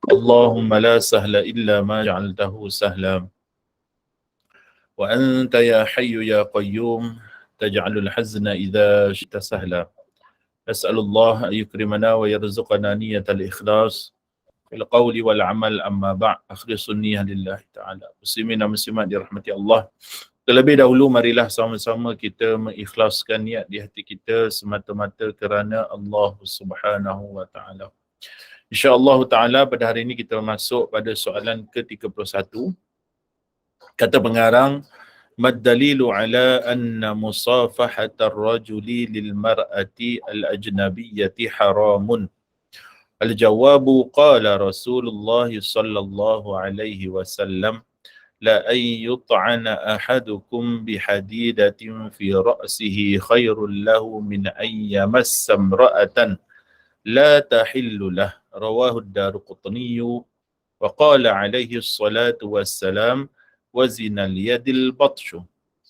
اللهم لا سهل إلا ما جعلته سهلا وأنت يا حي يا قيوم تجعل الحزن إذا شئت سهلا. أسأل الله أن يكرمنا ويرزقنا نية الإخلاص في القول والعمل. أما بعد أخلص النية لله تعالى. Muslimin dan muslimat dirahmati Allah. Terlebih dahulu marilah sama-sama kita mengikhlaskan niat di hati kita semata-mata kerana Allah Subhanahu wa taala. InsyaAllah ta'ala pada hari ini kita masuk pada soalan ke-31. Kata pengarang, Mad-dalilu ala anna musafahata ar-rajuli lil-mar'ati al-ajnabiyyati haramun. Al-jawabu qala Rasulullah sallallahu alaihi wasallam la an yut'ana ahadukum bihadidatin fi ra'sihi khairul lahu min an yamassa imra'atan la tahillu lah. Rawahu ad-Daruqutni wa qala alaihi salatu wassalam wa zinal yadil batshu.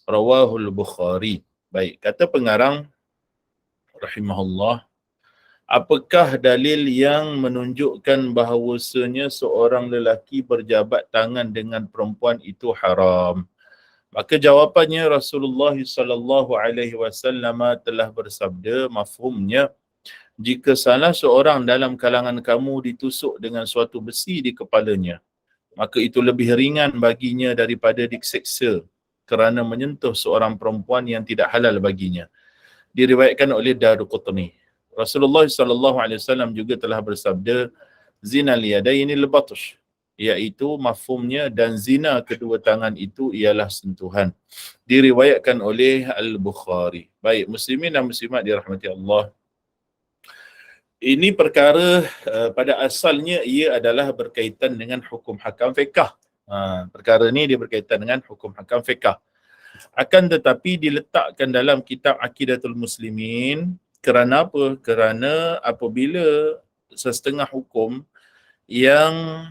Rawahu al-Bukhari. Baik, kata pengarang rahimahullah, apakah dalil yang menunjukkan bahawasanya seorang lelaki berjabat tangan dengan perempuan itu haram? Maka jawapannya Rasulullah sallallahu alaihi wasallam telah bersabda, mafhumnya, jika salah seorang dalam kalangan kamu ditusuk dengan suatu besi di kepalanya, maka itu lebih ringan baginya daripada diseksa kerana menyentuh seorang perempuan yang tidak halal baginya. Diriwayatkan oleh Daruqutni. Rasulullah sallallahu alaihi wasallam juga telah bersabda, zinal yadaini al-batsh, iaitu mafhumnya dan zina kedua tangan itu ialah sentuhan. Diriwayatkan oleh Al-Bukhari. Baik, muslimin dan muslimat dirahmati Allah. Ini perkara pada asalnya ia adalah berkaitan dengan hukum hakam fiqh. Perkara ni dia berkaitan dengan hukum hakam fiqh. Akan tetapi diletakkan dalam kitab Aqidatul Muslimin kerana apa? Kerana apabila sesetengah hukum yang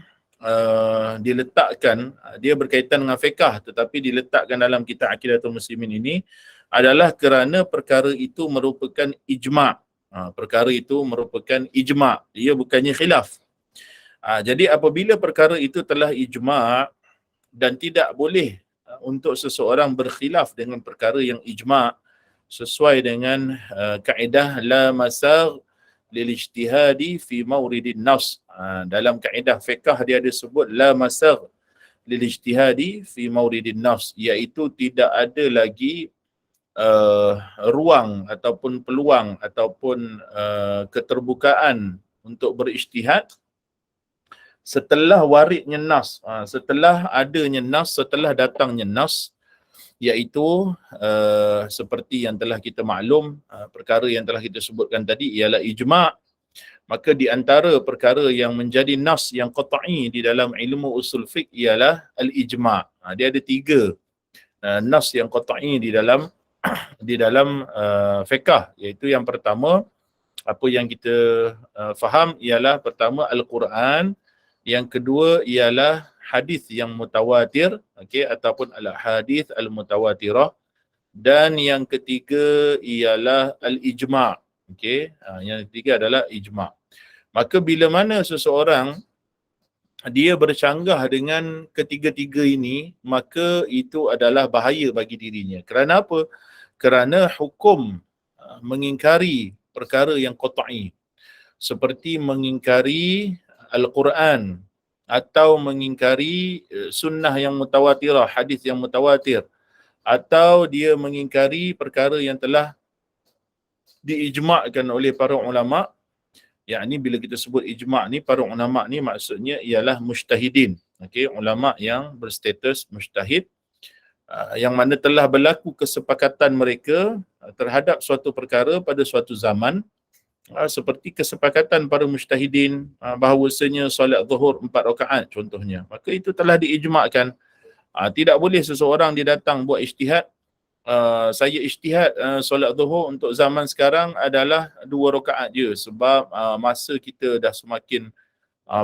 diletakkan, dia berkaitan dengan fiqh tetapi diletakkan dalam kitab Aqidatul Muslimin ini adalah kerana perkara itu merupakan ijma'. Perkara itu merupakan ijma', ia bukannya khilaf. Jadi apabila perkara itu telah ijma' dan tidak boleh untuk seseorang berkhilaf dengan perkara yang ijma' sesuai dengan kaedah la masagh lil ijtihadi fi mawridin nas. Dalam kaedah fiqh dia ada sebut la masagh lil ijtihadi fi mawridin nas, iaitu tidak ada lagi ruang ataupun peluang ataupun keterbukaan untuk berijtihad setelah waridnya nas, setelah adanya nas, setelah datangnya nas, iaitu seperti yang telah kita maklum, perkara yang telah kita sebutkan tadi ialah ijma'. Maka di antara perkara yang menjadi nas yang qat'i di dalam ilmu usul fiqh ialah al-ijma'. Dia ada tiga nas yang qat'i di dalam fiqh, iaitu yang pertama, apa yang kita faham ialah pertama Al-Quran, yang kedua ialah hadis yang mutawatir, okey, ataupun al-hadis al-mutawatirah, dan yang ketiga ialah al-ijma', okey. Yang ketiga adalah ijma'. Maka bila mana seseorang dia bercanggah dengan ketiga-tiga ini, maka itu adalah bahaya bagi dirinya. Kerana apa? Kerana hukum mengingkari perkara yang qat'i seperti mengingkari Al-Quran atau mengingkari sunnah yang mutawatirah, hadis yang mutawatir, atau dia mengingkari perkara yang telah diijma'kan oleh para ulama'. Yakni bila kita sebut ijma' ni, para ulama' ni maksudnya ialah mujtahidin, okey, ulama' yang berstatus mujtahid, yang mana telah berlaku kesepakatan mereka terhadap suatu perkara pada suatu zaman, seperti kesepakatan para mujtahidin bahawasanya solat zuhur 4 rakaat contohnya, maka itu telah diijma'kan. Tidak boleh seseorang dia datang buat ijtihad, saya ijtihad solat zuhur untuk zaman sekarang adalah 2 rakaat je sebab masa kita dah semakin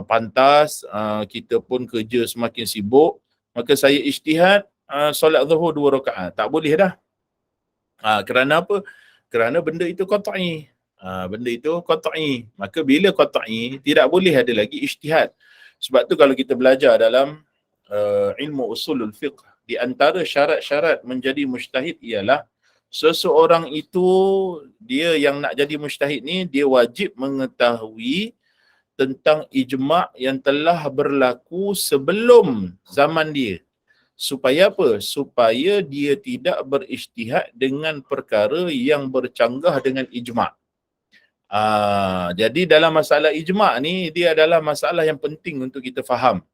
pantas, kita pun kerja semakin sibuk, maka saya ijtihad solat zuhur 2 rakaat. Tak boleh dah. Kerana apa? Kerana benda itu qat'i. Benda itu qat'i. Maka bila qat'i, tidak boleh ada lagi ijtihad. Sebab tu kalau kita belajar dalam ilmu usulul fiqh, di antara syarat-syarat menjadi mujtahid ialah seseorang itu, dia yang nak jadi mujtahid ni, dia wajib mengetahui tentang ijma' yang telah berlaku sebelum zaman dia. Supaya apa? Supaya dia tidak berijtihad dengan perkara yang bercanggah dengan ijma'. Jadi dalam masalah ijma' ni, dia adalah masalah yang penting untuk kita faham.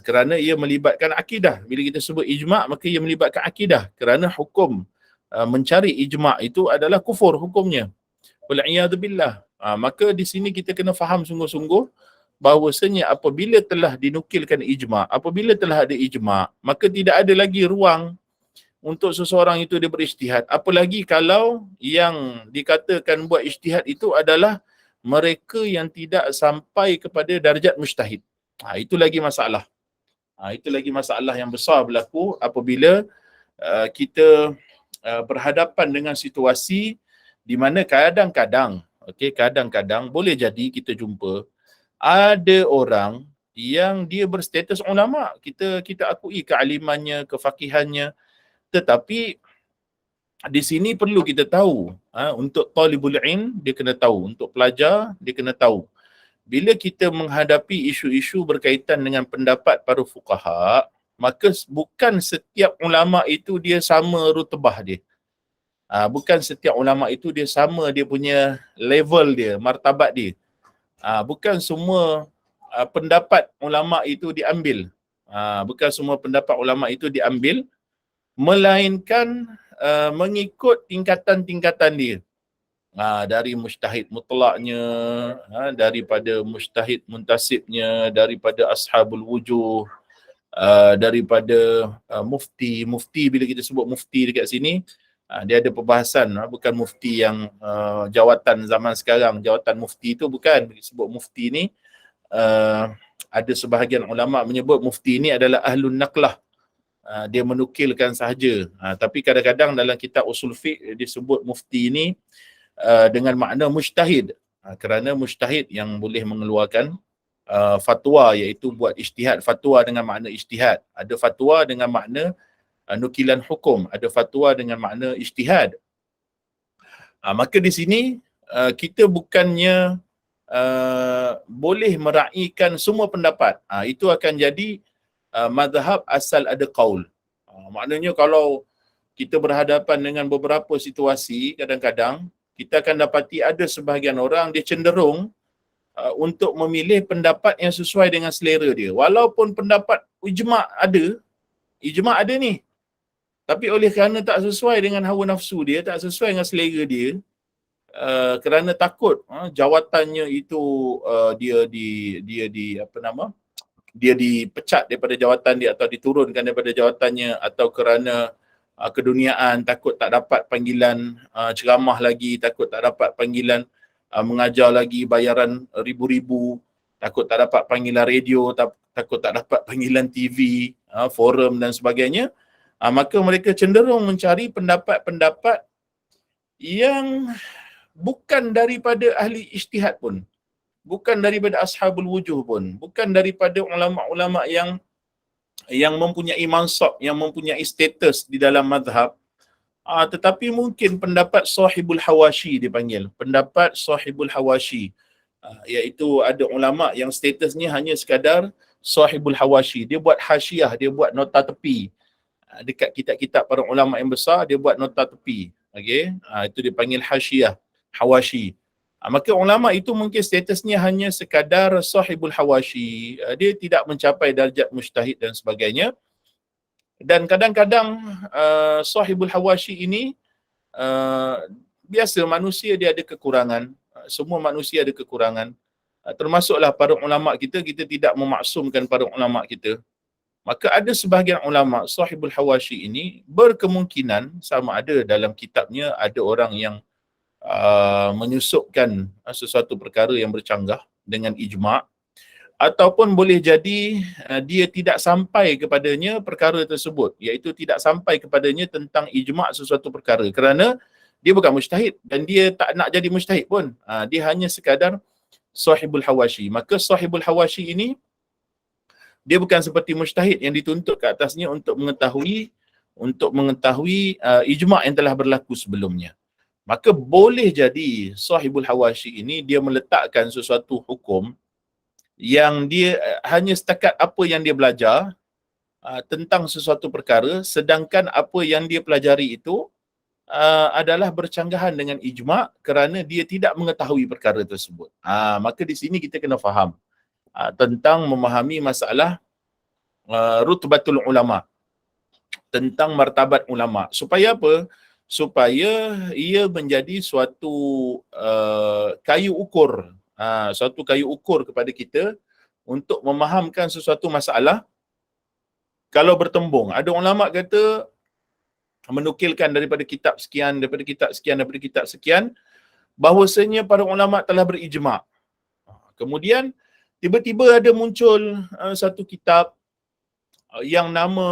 Kerana ia melibatkan akidah. Bila kita sebut ijma', maka ia melibatkan akidah. Kerana hukum mencari ijma' itu adalah kufur hukumnya. Wal'iyadzubillah. Maka di sini kita kena faham sungguh-sungguh bahawasanya apabila telah dinukilkan ijma', apabila telah ada ijma', maka tidak ada lagi ruang untuk seseorang itu dia berijtihad. Apalagi kalau yang dikatakan buat ijtihad itu adalah mereka yang tidak sampai kepada darjat mujtahid. Itu lagi masalah. Itu lagi masalah yang besar berlaku apabila kita berhadapan dengan situasi di mana kadang-kadang, kadang-kadang boleh jadi kita jumpa ada orang yang dia berstatus ulama, kita akui kealimannya, kefakihannya, tetapi di sini perlu kita tahu, untuk talibul ilm dia kena tahu, untuk pelajar dia kena tahu. Bila kita menghadapi isu-isu berkaitan dengan pendapat para fuqaha, maka bukan setiap ulama itu dia sama rutbah dia. Bukan setiap ulama itu dia sama dia punya level dia, martabat dia. Bukan semua pendapat ulama itu diambil. Bukan semua pendapat ulama itu diambil, melainkan mengikut tingkatan-tingkatan dia. Dari mujtahid mutlaknya, daripada mujtahid muntasibnya, daripada ashabul wujuh, daripada mufti. Bila kita sebut mufti dekat sini, dia ada perbahasan, bukan mufti yang jawatan zaman sekarang. Jawatan mufti itu bukan, disebut mufti ni, ada sebahagian ulama menyebut mufti ni adalah ahlun naqlah. Dia menukilkan sahaja. Tapi kadang-kadang dalam kitab usul fiqh disebut mufti ni dengan makna mujtahid. Kerana mujtahid yang boleh mengeluarkan fatwa, iaitu buat ijtihad. Fatwa dengan makna ijtihad. Ada fatwa dengan makna nukilan hukum, ada fatwa dengan makna ijtihad. Maka di sini kita bukannya boleh meraihkan semua pendapat. Itu akan jadi mazhab asal ada qaul. Maknanya kalau kita berhadapan dengan beberapa situasi, kadang-kadang kita akan dapati ada sebahagian orang dia cenderung untuk memilih pendapat yang sesuai dengan selera dia. Walaupun pendapat ijma' ada ni, tapi oleh kerana tak sesuai dengan hawa nafsu dia, tak sesuai dengan selera dia, kerana takut jawatannya itu dia dipecat daripada jawatan dia atau diturunkan daripada jawatannya, atau kerana keduniaan, takut tak dapat panggilan ceramah lagi, takut tak dapat panggilan mengajar lagi bayaran ribu-ribu, takut tak dapat panggilan radio, takut tak dapat panggilan TV, forum dan sebagainya. Maka mereka cenderung mencari pendapat-pendapat yang bukan daripada ahli ijtihad pun, bukan daripada ashabul wujuh pun, bukan daripada ulama-ulama yang mempunyai mansab, yang mempunyai status di dalam mazhab, tetapi mungkin pendapat sahibul hawashi dipanggil, pendapat sahibul hawashi, iaitu ada ulama yang statusnya hanya sekadar sahibul hawashi, dia buat hasyiah, dia buat nota tepi. Dekat kitab-kitab para ulama yang besar, dia buat nota tepi. Itu dipanggil hasyiah, hawashi. Maka ulama itu mungkin statusnya hanya sekadar sahibul hawashi, dia tidak mencapai darjat mujtahid dan sebagainya. Dan kadang-kadang sahibul hawashi ini, biasa manusia dia ada kekurangan, semua manusia ada kekurangan, termasuklah para ulama kita tidak memaksumkan para ulama kita. Maka ada sebahagian ulama sahibul hawashi ini berkemungkinan sama ada dalam kitabnya ada orang yang menyusupkan sesuatu perkara yang bercanggah dengan ijma', ataupun boleh jadi dia tidak sampai kepadanya perkara tersebut, iaitu tidak sampai kepadanya tentang ijma' sesuatu perkara, kerana dia bukan mujtahid dan dia tak nak jadi mujtahid pun. Dia hanya sekadar sahibul hawashi. Maka sahibul hawashi ini Dia bukan seperti mujtahid yang dituntut ke atasnya untuk mengetahui ijma' yang telah berlaku sebelumnya. Maka boleh jadi sahibul hawashi ini dia meletakkan sesuatu hukum yang dia hanya setakat apa yang dia belajar tentang sesuatu perkara, sedangkan apa yang dia pelajari itu adalah bercanggahan dengan ijma' kerana dia tidak mengetahui perkara tersebut. Maka di sini kita kena faham tentang memahami masalah rutbatul ulama, tentang martabat ulama. Supaya apa? Supaya ia menjadi suatu kayu ukur, suatu kayu ukur kepada kita untuk memahamkan sesuatu masalah. Kalau bertembung, ada ulama kata menukilkan daripada kitab sekian, daripada kitab sekian, daripada kitab sekian, bahawasanya para ulama telah berijma'. Kemudian tiba-tiba ada muncul satu kitab yang nama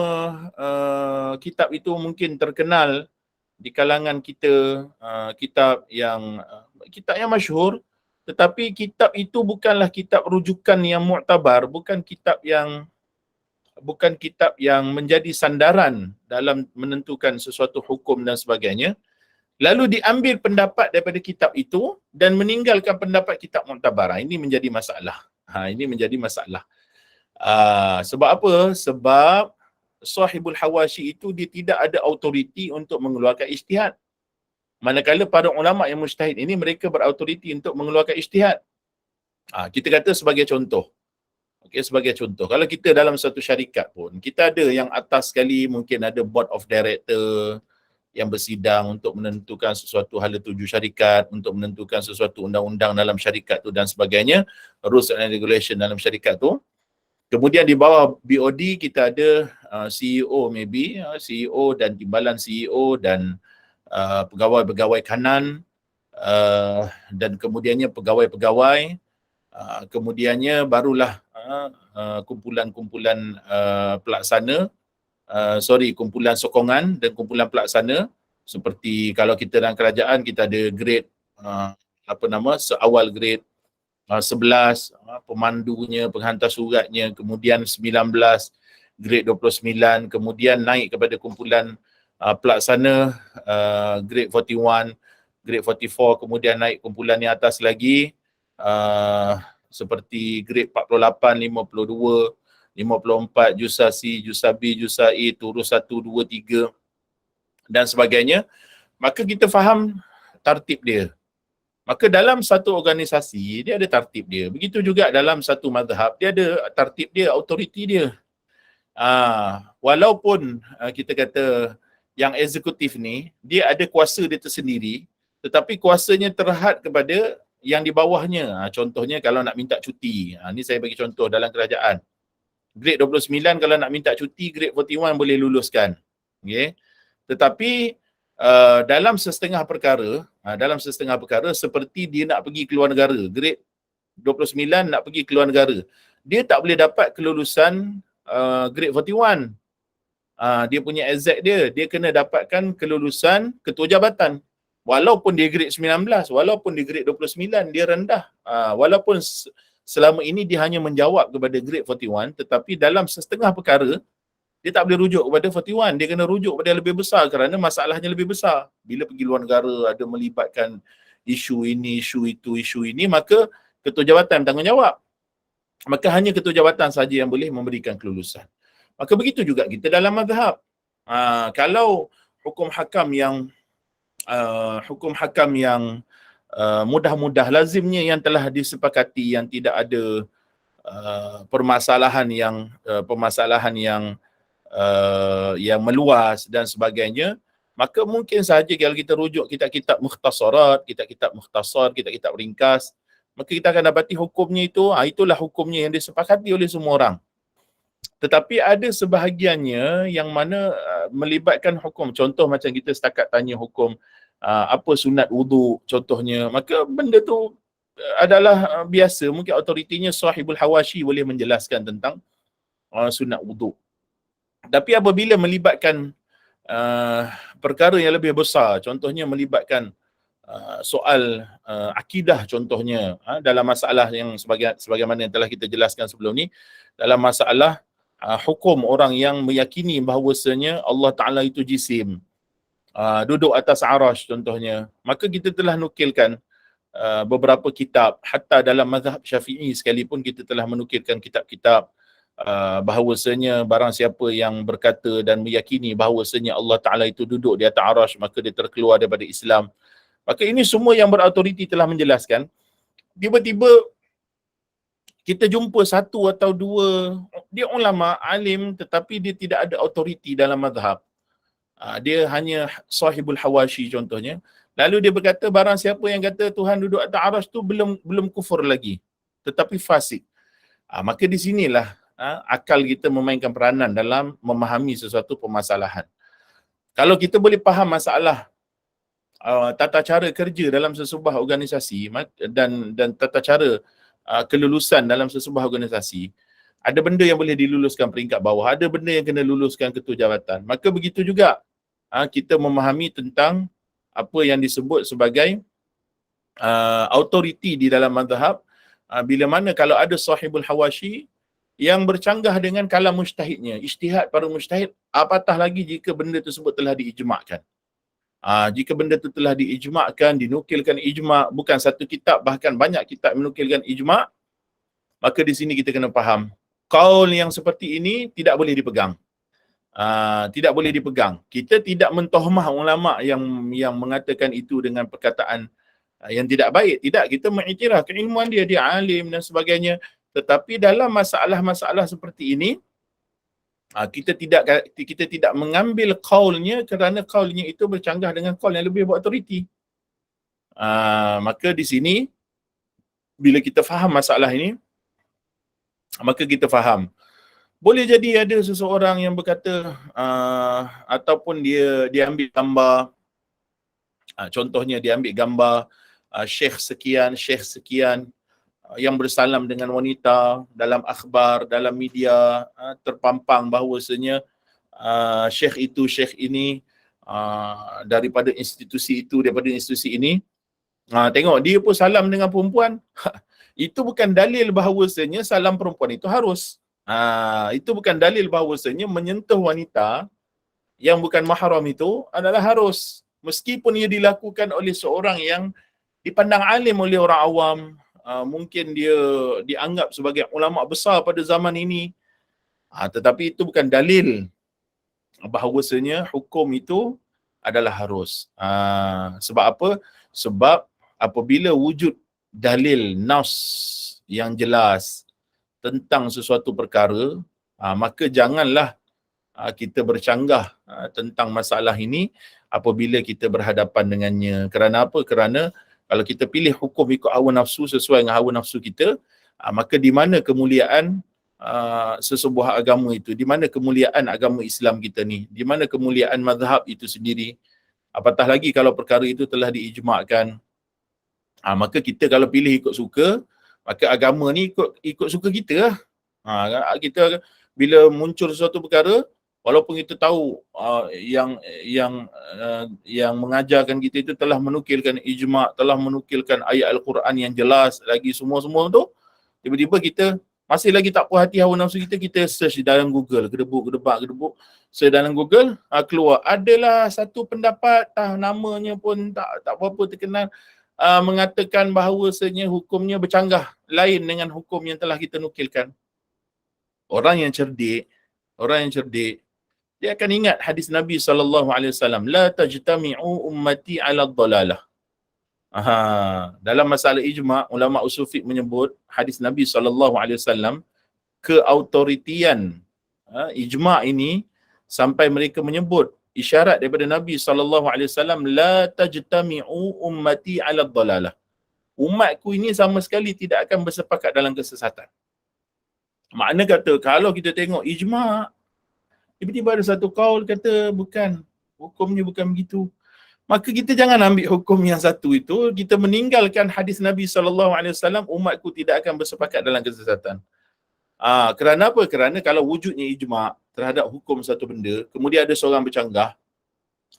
kitab itu mungkin terkenal di kalangan kita, kitab yang masyhur, tetapi kitab itu bukanlah kitab rujukan yang mu'tabar, bukan kitab yang menjadi sandaran dalam menentukan sesuatu hukum dan sebagainya. Lalu diambil pendapat daripada kitab itu dan meninggalkan pendapat kitab mu'tabar. Ini menjadi masalah. Ini menjadi masalah. Sebab apa? Sebab sahibul hawashi itu dia tidak ada autoriti untuk mengeluarkan ijtihad. Manakala para ulama yang mujtahid ini mereka berautoriti untuk mengeluarkan ijtihad. Kita kata sebagai contoh. Okay, sebagai contoh, kalau kita dalam satu syarikat pun, kita ada yang atas sekali, mungkin ada board of director yang bersidang untuk menentukan sesuatu hala tuju syarikat, untuk menentukan sesuatu undang-undang dalam syarikat tu dan sebagainya, rules and regulation dalam syarikat tu. Kemudian di bawah BOD kita ada CEO maybe, CEO dan timbalan CEO dan pegawai-pegawai kanan, dan kemudiannya pegawai-pegawai, kemudiannya barulah kumpulan-kumpulan pelaksana, kumpulan sokongan dan kumpulan pelaksana. Seperti kalau kita dalam kerajaan, kita ada grade seawal grade 11, pemandunya, penghantar suratnya, kemudian 19, grade 29, kemudian naik kepada kumpulan pelaksana grade 41, grade 44, kemudian naik kumpulan yang atas lagi seperti grade 48, 52, 54, Jusa C, Jusa B, Jusa A, turus 1, 2, 3 dan sebagainya. Maka kita faham tartib dia. Maka dalam satu organisasi, dia ada tartib dia. Begitu juga dalam satu mazhab, dia ada tartib dia, autoriti dia. Walaupun kita kata yang eksekutif ni, dia ada kuasa dia tersendiri, tetapi kuasanya terhad kepada yang di bawahnya. Contohnya kalau nak minta cuti, ni saya bagi contoh dalam kerajaan. Grade 29 kalau nak minta cuti, grade 41 boleh luluskan. Okay. Tetapi dalam sesetengah perkara, seperti dia nak pergi keluar negara, grade 29 nak pergi keluar negara, dia tak boleh dapat kelulusan grade 41. Dia punya exact dia kena dapatkan kelulusan ketua jabatan. Walaupun dia grade 19, walaupun dia grade 29, dia rendah. Walaupun selama ini dia hanya menjawab kepada grade 41, tetapi dalam setengah perkara, dia tak boleh rujuk kepada 41. Dia kena rujuk kepada yang lebih besar kerana masalahnya lebih besar. Bila pergi luar negara, ada melibatkan isu ini, isu itu, isu ini, maka ketua jabatan bertanggungjawab. Maka hanya ketua jabatan saja yang boleh memberikan kelulusan. Maka begitu juga kita dalam mazhab. Kalau hukum hakam yang mudah-mudah, lazimnya yang telah disepakati, yang tidak ada permasalahan yang meluas dan sebagainya, maka mungkin sahaja kalau kita rujuk kitab-kitab mukhtasarat, kitab-kitab ringkas, maka kita akan dapati hukumnya itulah hukumnya yang disepakati oleh semua orang. Tetapi ada sebahagiannya yang mana melibatkan hukum. Contoh macam kita setakat tanya hukum apa sunat wuduk contohnya, maka benda tu adalah biasa. Mungkin autoritinya sahibul hawashi boleh menjelaskan tentang sunat wuduk. Tapi apabila melibatkan perkara yang lebih besar, contohnya melibatkan soal akidah contohnya, dalam masalah yang sebagaimana yang telah kita jelaskan sebelum ni, dalam masalah hukum orang yang meyakini bahawasanya Allah Ta'ala itu jisim, duduk atas arash contohnya, maka kita telah nukilkan beberapa kitab, hatta dalam mazhab Syafi'i sekalipun kita telah menukilkan kitab-kitab bahawasanya barang siapa yang berkata dan meyakini bahawasanya Allah Ta'ala itu duduk di atas arash, maka dia terkeluar daripada Islam. Maka ini semua yang berautoriti telah menjelaskan. Tiba-tiba kita jumpa satu atau dua, dia ulama, alim, tetapi dia tidak ada autoriti dalam mazhab. Dia hanya sahibul hawashi contohnya. Lalu dia berkata barang siapa yang kata Tuhan duduk atas arash tu belum kufur lagi, tetapi fasik. Maka di sinilah akal kita memainkan peranan dalam memahami sesuatu permasalahan. Kalau kita boleh faham masalah tata cara kerja dalam sesebuah organisasi dan tata cara kelulusan dalam sesebuah organisasi, ada benda yang boleh diluluskan peringkat bawah, ada benda yang kena luluskan ketua jawatan. Maka begitu juga kita memahami tentang apa yang disebut sebagai autoriti di dalam mazhab, bila mana kalau ada sahibul hawashi yang bercanggah dengan kalam mujtahidnya, ijtihad para mujtahid, apatah lagi jika benda tersebut telah diijma'kan. Jika benda itu telah diijma'kan, dinukilkan ijma', bukan satu kitab, bahkan banyak kitab menukilkan ijma', maka di sini kita kena faham, qaul yang seperti ini tidak boleh dipegang. Tidak boleh dipegang. Kita tidak mentohmah ulama yang mengatakan itu dengan perkataan yang tidak baik. Tidak, kita mengiktiraf keilmuan dia alim dan sebagainya. Tetapi dalam masalah-masalah seperti ini, kita tidak mengambil qaulnya kerana qaulnya itu bercanggah dengan qaul yang lebih berautoriti. Maka di sini bila kita faham masalah ini, maka kita faham. Boleh jadi ada seseorang yang berkata ataupun dia ambil gambar, contohnya dia ambil gambar syekh sekian yang bersalam dengan wanita dalam akhbar, dalam media, terpampang bahawasanya syekh itu, syekh ini, daripada institusi itu, daripada institusi ini. Tengok, dia pun salam dengan perempuan. Itu bukan dalil bahawasanya salam perempuan itu harus. Itu bukan dalil bahawasanya menyentuh wanita yang bukan mahram itu adalah harus. Meskipun ia dilakukan oleh seorang yang dipandang alim oleh orang awam, mungkin dia dianggap sebagai ulama besar pada zaman ini, tetapi itu bukan dalil bahawasanya hukum itu adalah harus. Sebab apa? Sebab apabila wujud dalil nas yang jelas tentang sesuatu perkara, maka janganlah kita bercanggah tentang masalah ini apabila kita berhadapan dengannya. Kerana apa? Kerana kalau kita pilih hukum ikut hawa nafsu, sesuai dengan hawa nafsu kita, maka di mana kemuliaan sesebuah agama itu? Di mana kemuliaan agama Islam kita ni? Di mana kemuliaan mazhab itu sendiri? Apatah lagi kalau perkara itu telah diijma'kan. Maka kita kalau pilih ikut suka, maka agama ni ikut suka kita lah. Kita bila muncul sesuatu perkara, walaupun kita tahu yang mengajarkan kita itu telah menukilkan ijma', telah menukilkan ayat Al-Quran yang jelas lagi semua tu, tiba-tiba kita masih lagi tak puas hati hawa nafsu kita search dalam Google, gedebuk, search dalam Google, keluar adalah satu pendapat, namanya pun tak berapa terkenal, mengatakan bahawasanya hukumnya bercanggah lain dengan hukum yang telah kita nukilkan. Orang yang cerdik, dia akan ingat hadis Nabi SAW, la tajtami'u ummati ala dhalalah. Dalam masalah ijma', ulama usul fiqh menyebut hadis Nabi SAW, keautoritian ijma' ini sampai mereka menyebut isyarat daripada Nabi SAW, la tajtami'u ummati ala dhalalah. Umatku ini sama sekali tidak akan bersepakat dalam kesesatan. Makna kata, kalau kita tengok ijma', tiba-tiba ada satu kaul kata bukan, hukumnya bukan begitu, maka kita jangan ambil hukum yang satu itu, kita meninggalkan hadis Nabi SAW, umatku tidak akan bersepakat dalam kesesatan. Kerana apa? Kerana kalau wujudnya ijma' terhadap hukum satu benda, kemudian ada seorang bercanggah,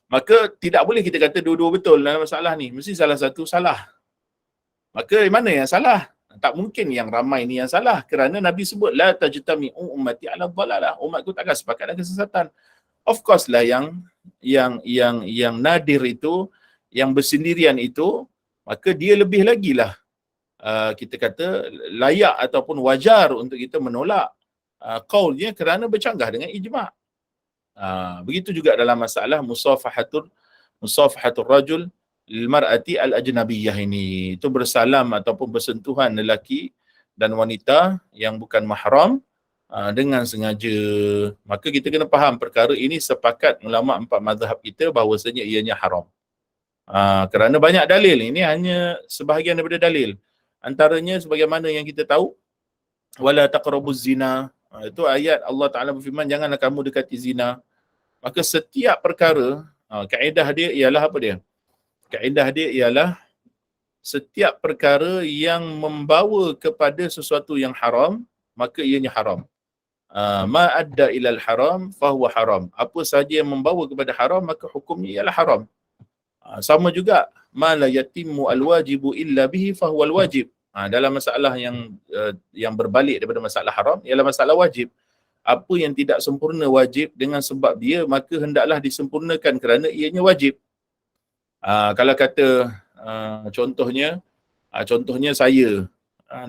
maka tidak boleh kita kata dua-dua betul dalam masalah ni. Mesti salah satu salah. Maka mana yang salah? Tak mungkin yang ramai ni yang salah, kerana Nabi sebut la tajtami'u ummati 'ala dhalalah, umatku takkan sepakat dengan kesesatan. Of course lah yang nadir itu, yang bersendirian itu, maka dia lebih lagi lah kita kata layak ataupun wajar untuk kita menolak qaulnya kerana bercanggah dengan ijma'. Begitu juga dalam masalah musafahatul rajul lil mar'ati al ajnabiyyah ini. Itu bersalam ataupun bersentuhan lelaki dan wanita yang bukan mahram dengan sengaja. Maka kita kena faham perkara ini sepakat ulama 4 mazhab kita bahawasanya ianya haram. Kerana banyak dalil, ini hanya sebahagian daripada dalil. Antaranya sebagaimana yang kita tahu, wala taqrabuz zina. Itu ayat Allah Ta'ala berfirman, janganlah kamu dekati zina. Maka setiap perkara, kaedah dia ialah apa dia? Kaedah dia ialah setiap perkara yang membawa kepada sesuatu yang haram, maka ianya haram. Ma adda ilal haram fahuwa haram. Apa sahaja yang membawa kepada haram, maka hukumnya ialah haram. Sama juga, ma la yatimmu al-wajibu illa bihi fahuwa al-wajib. Dalam masalah yang berbalik daripada masalah haram ialah masalah wajib. Apa yang tidak sempurna wajib dengan sebab dia, maka hendaklah disempurnakan kerana ianya wajib. Kalau kata contohnya saya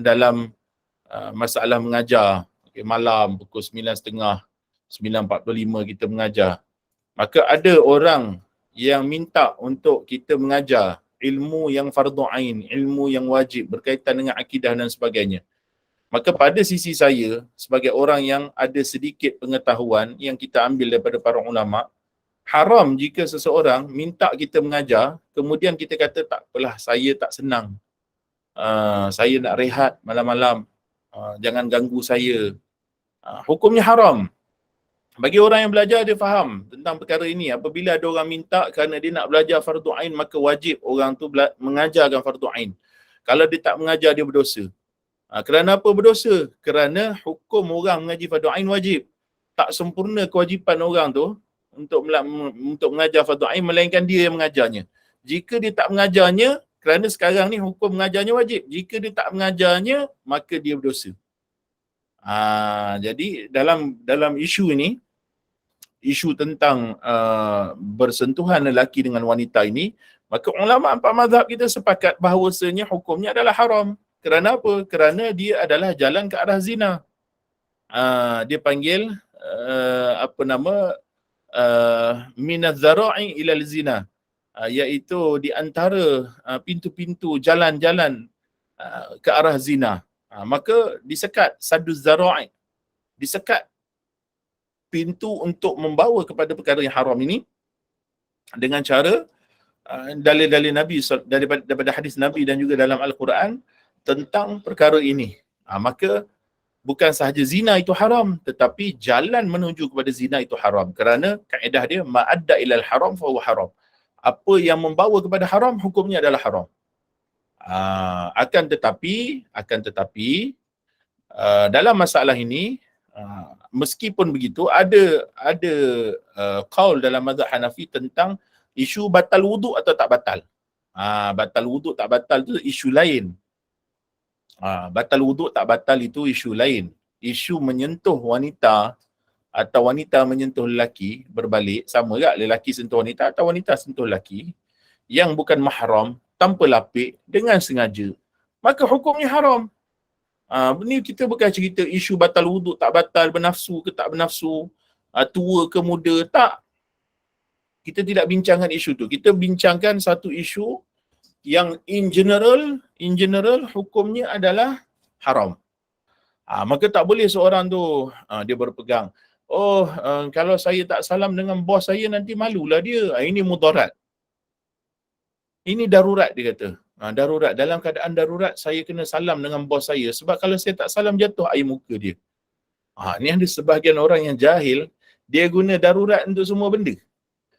dalam masalah mengajar, malam pukul 9.30, 9.45 kita mengajar. Maka ada orang yang minta untuk kita mengajar ilmu yang fardu ain, ilmu yang wajib berkaitan dengan akidah dan sebagainya. Maka pada sisi saya, sebagai orang yang ada sedikit pengetahuan yang kita ambil daripada para ulama, haram jika seseorang minta kita mengajar, kemudian kita kata tak apalah, saya tak senang. Saya nak rehat malam-malam. Jangan ganggu saya. Hukumnya haram. Bagi orang yang belajar, dia faham tentang perkara ini. Apabila ada orang minta kerana dia nak belajar fardu ain, maka wajib orang tu mengajarkan fardu ain. Kalau dia tak mengajar, dia berdosa. Kerana apa berdosa? Kerana hukum orang mengaji fardu ain wajib. Tak sempurna kewajipan orang tu untuk mengajar fardu ain, melainkan dia yang mengajarnya. Jika dia tak mengajarnya, kerana sekarang ni hukum mengajarnya wajib. Jika dia tak mengajarnya, maka dia berdosa. Jadi dalam isu ini, isu tentang bersentuhan lelaki dengan wanita ini, maka ulama 4 mazhab kita sepakat bahawasanya hukumnya adalah haram. Kerana apa? Kerana dia adalah jalan ke arah zina. Dia panggil minaz zara'i ilal zina, iaitu di antara pintu-pintu jalan-jalan ke arah zina. Maka disekat saduz zara'i, disekat pintu untuk membawa kepada perkara yang haram ini dengan cara dalil-dalil Nabi, daripada hadis Nabi dan juga dalam Al-Quran tentang perkara ini. Maka bukan sahaja zina itu haram, tetapi jalan menuju kepada zina itu haram. Kerana kaedah dia ma'adda ilal haram fahuwa haram. Apa yang membawa kepada haram, hukumnya adalah haram. Akan tetapi dalam masalah ini, meskipun begitu, ada qaul dalam mazhab Hanafi tentang isu batal wuduk atau tak batal. Batal wuduk tak batal itu isu lain. Batal wuduk tak batal itu isu lain. Isu menyentuh wanita atau wanita menyentuh lelaki, berbalik, sama tak lelaki sentuh wanita atau wanita sentuh lelaki yang bukan mahram tanpa lapik dengan sengaja, maka hukumnya haram. Ini kita bukan cerita isu batal wuduk tak batal, bernafsu ke tak bernafsu, tua ke muda, tak. Kita tidak bincangkan isu tu. Kita bincangkan satu isu yang in general hukumnya adalah haram. Maka tak boleh seorang tu dia berpegang, kalau saya tak salam dengan bos saya nanti malulah dia. Ini mudarat. Ini darurat, dia kata. Darurat. Dalam keadaan darurat, saya kena salam dengan bos saya. Sebab kalau saya tak salam, jatuh air muka dia. Ni ada sebahagian orang yang jahil, dia guna darurat untuk semua benda.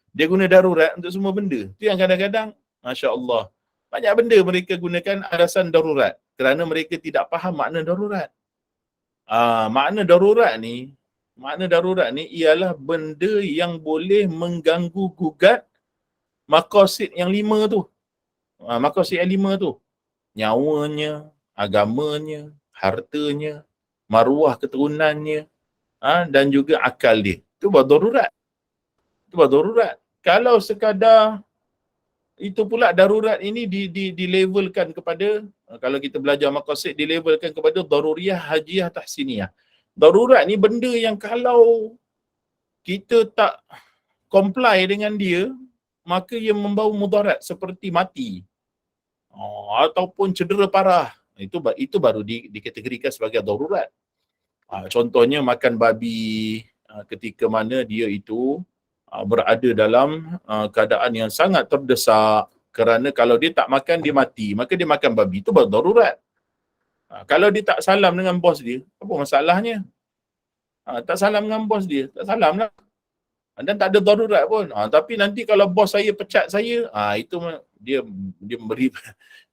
Dia guna darurat untuk semua benda. Itu yang kadang-kadang, Masya Allah, banyak benda mereka gunakan alasan darurat. Kerana mereka tidak faham makna darurat. Makna darurat ni ialah benda yang boleh mengganggu gugat maqasid yang 5 tu. Maqasid yang 5 tu, nyawanya, agamanya, hartanya, maruah keturunannya, dan juga akal dia. Itu baru darurat. Itu baru darurat. Kalau sekadar itu pula darurat ini dilevelkan kepada, kalau kita belajar maqasid, dilevelkan kepada daruriyah, hajiyah, tahsiniyah. Darurat ni benda yang kalau kita tak comply dengan dia, maka ia membawa mudarat seperti mati, ataupun cedera parah. Itu baru dikategorikan sebagai darurat. Contohnya makan babi ketika mana dia itu berada dalam keadaan yang sangat terdesak, kerana kalau dia tak makan dia mati, maka dia makan babi, itu baru darurat. Kalau dia tak salam dengan bos dia, apa masalahnya? Tak salam dengan bos dia, tak salam lah, dan tak ada darurat pun. Tapi nanti kalau bos saya pecat saya, itu dia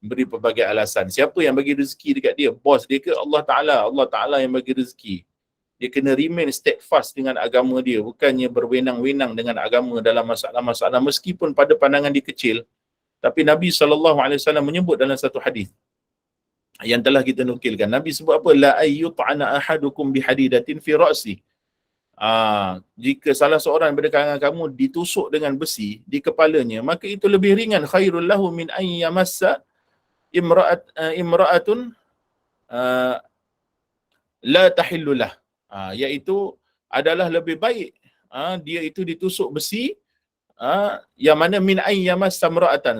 beri pelbagai alasan. Siapa yang bagi rezeki dekat dia? Bos dia ke Allah Ta'ala? Allah Ta'ala yang bagi rezeki. Dia kena remain steadfast dengan agama dia, bukannya berwenang-wenang dengan agama dalam masalah-masalah, meskipun pada pandangan dia kecil. Tapi Nabi SAW menyebut dalam satu hadis yang telah kita nukilkan. Nabi sebut apa? La ayyut'ana ahadukum bihadidatin fi ra'si. Jika salah seorang daripada kalangan kamu ditusuk dengan besi di kepalanya, maka itu lebih ringan, khairul lahu min an yamassa imra'atun la tahillulah. Iaitu adalah lebih baik dia itu ditusuk besi, yang mana min an yamassa imra'atan,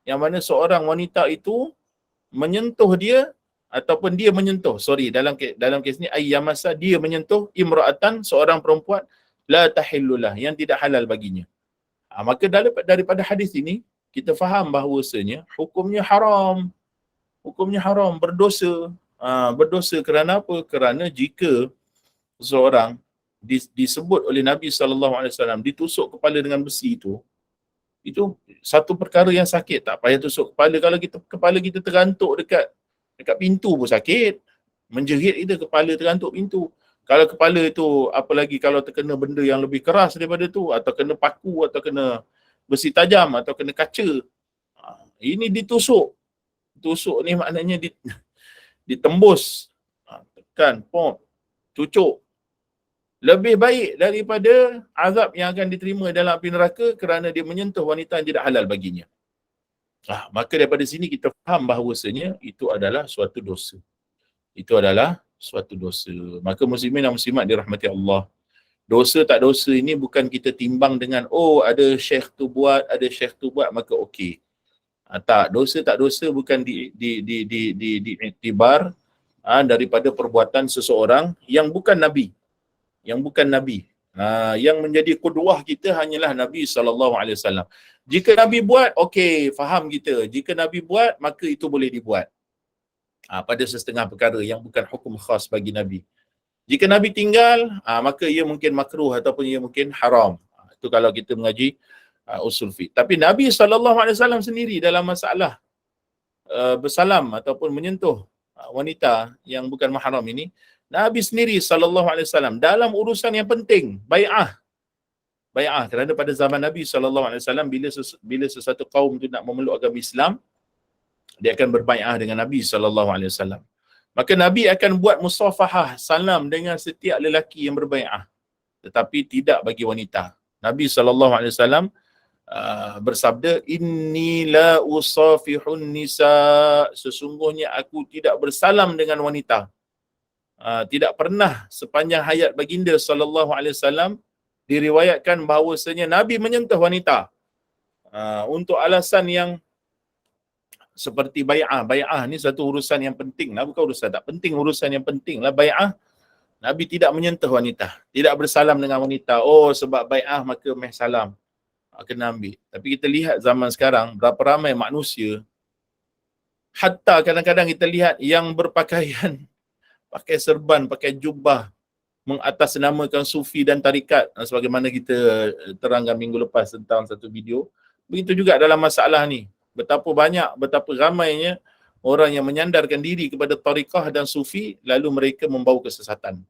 yang mana seorang wanita itu menyentuh dia, ataupun dia menyentuh, dalam kes ni ayyamasa, dia menyentuh imra'atan, seorang perempuan, la tahillulah, yang tidak halal baginya. Maka daripada hadis ini kita faham bahawasanya hukumnya haram, berdosa. Berdosa kerana apa? Kerana jika seorang disebut oleh Nabi SAW ditusuk kepala dengan besi, itu satu perkara yang sakit. Tak payah tusuk kepala. Kalau kepala kita terantuk dekat pintu pun sakit. Menjerit kita, kepala terantuk pintu. Kalau kepala itu, apalagi kalau terkena benda yang lebih keras daripada tu, atau kena paku, atau kena besi tajam, atau kena kaca, ini ditusuk. Tusuk ni maknanya ditembus, tekan, pom, cucuk. Lebih baik daripada azab yang akan diterima dalam api neraka kerana dia menyentuh wanita yang tidak halal baginya. Maka daripada sini kita faham bahawasanya itu adalah suatu dosa. Maka muslimin dan muslimat dirahmati Allah, dosa tak dosa ini bukan kita timbang dengan ada syekh tu buat, maka okey. Tak, dosa tak dosa bukan diiktibar daripada perbuatan seseorang yang bukan Nabi. Yang menjadi qudwah kita hanyalah Nabi SAW. Jika Nabi buat, okey, faham kita. Jika Nabi buat, maka itu boleh dibuat. Pada sesetengah perkara yang bukan hukum khas bagi Nabi. Jika Nabi tinggal, maka ia mungkin makruh ataupun ia mungkin haram. Itu kalau kita mengaji usul fiqh. Tapi Nabi SAW sendiri dalam masalah bersalam ataupun menyentuh wanita yang bukan mahram ini, Nabi sendiri SAW dalam urusan yang penting, bai'ah, kerana pada zaman Nabi SAW, bila sesuatu kaum itu nak memeluk agama Islam, dia akan berbai'ah dengan Nabi SAW. Maka Nabi akan buat musafahah, salam dengan setiap lelaki yang berbai'ah, tetapi tidak bagi wanita. Nabi SAW bersabda, inni la usafihun nisa, sesungguhnya aku tidak bersalam dengan wanita. Tidak pernah sepanjang hayat baginda SAW diriwayatkan bahawasanya Nabi menyentuh wanita untuk alasan yang seperti bai'ah. Bai'ah ni satu urusan yang penting lah, bukan urusan tak penting, urusan yang penting lah bai'ah. Nabi tidak menyentuh wanita, tidak bersalam dengan wanita. Sebab bai'ah maka meh salam kena ambil. Tapi kita lihat zaman sekarang, berapa ramai manusia, hatta kadang-kadang kita lihat yang berpakaian, pakai serban, pakai jubah, mengatasnamakan sufi dan tarikat, sebagaimana kita terangkan minggu lepas tentang satu video. Begitu juga dalam masalah ni. Betapa ramainya orang yang menyandarkan diri kepada tarikah dan sufi, lalu mereka membawa kesesatan.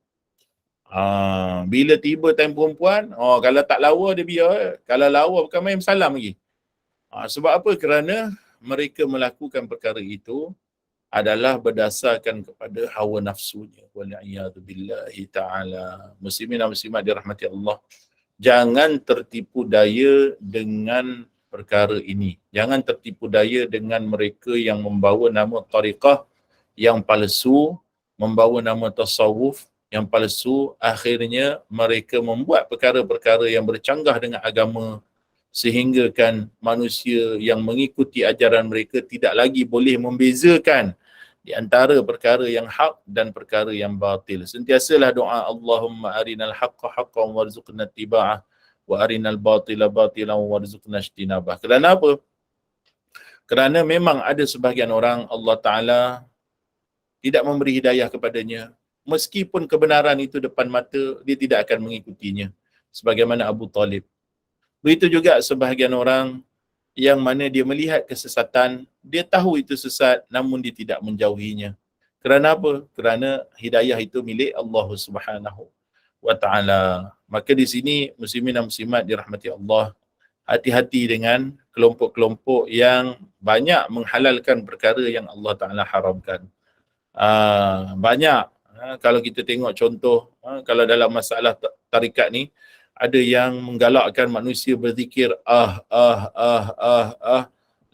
Bila tiba time perempuan, kalau tak lawa dia biar, kalau lawa bukan main salam lagi. Sebab apa? Kerana mereka melakukan perkara itu adalah berdasarkan kepada hawa nafsunya. Wal'iyadu billahi ta'ala. Muslimin dan muslimat dirahmati Allah. Jangan tertipu daya dengan perkara ini. Jangan tertipu daya dengan mereka yang membawa nama tariqah yang palsu, membawa nama tasawuf yang palsu. Akhirnya mereka membuat perkara-perkara yang bercanggah dengan agama, sehingga kan manusia yang mengikuti ajaran mereka tidak lagi boleh membezakan di antara perkara yang hak dan perkara yang batil. Sentiasalah doa, Allahumma arinal haqqa haqqan warzuqna ittiba'ah wa arinal batila batilan warzuqna ijtinabah. Kerana apa? Kerana memang ada sebahagian orang Allah Ta'ala tidak memberi hidayah kepadanya. Meskipun kebenaran itu depan mata, dia tidak akan mengikutinya. Sebagaimana Abu Talib. Begitu juga sebahagian orang yang mana dia melihat kesesatan, dia tahu itu sesat namun dia tidak menjauhinya. Kerana apa? Kerana hidayah itu milik Allah Subhanahu wa Ta'ala. Maka di sini muslimin dan muslimat dirahmati Allah, hati-hati dengan kelompok-kelompok yang banyak menghalalkan perkara yang Allah Ta'ala haramkan. Banyak, kalau kita tengok contoh, kalau dalam masalah tarikat ni, ada yang menggalakkan manusia berzikir